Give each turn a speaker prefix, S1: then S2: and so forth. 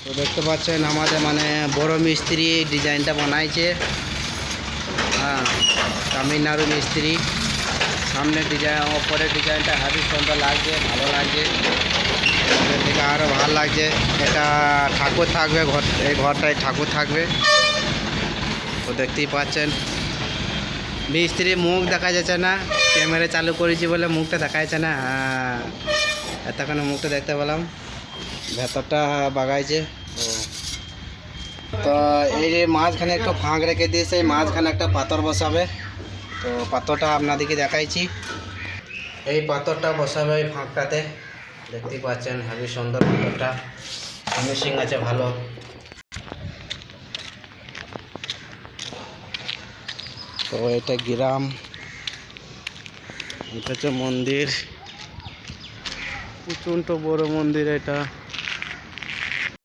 S1: তো দেখতে পাচ্ছেন আমাদের মানে বড় মিস্ত্রি ডিজাইনটা বানাইছে। হ্যাঁ, তামিলনাড়ু মিস্ত্রি। সামনের ডিজাইন, ওপরের ডিজাইনটা হেবি সুন্দর লাগছে, ভালো লাগছে। দেখে আরও ভালো লাগছে। এটা ঠাকুর থাকবে, এই ঘরটায় ঠাকুর থাকবে। তো দেখতেই পাচ্ছেন মিস্ত্রির মুখ দেখা যাচ্ছে না, ক্যামেরা চালু করেছি বলে মুখটা দেখা যাচ্ছে না। হ্যাঁ, এতক্ষণে মুখটা দেখতে পেলাম, ভেতরটা বাগাইছে। তো এই যে মাঝখানে একটু ফাঁক রেখে দিয়েছে, এই মাঝখানে একটা পাথর বসাবে। তো পাথরটা আপনাদেরকে দেখাইছি। এই পাথরটা বসাবে ওই ফাঁকটাতে। দেখতেই পাচ্ছেন হেবি সুন্দর পাথরটা, ফিনিশিং আছে ভালো। তো এটা গ্রাম, এটা হচ্ছে মন্দির, প্রচণ্ড বড় মন্দির এটা।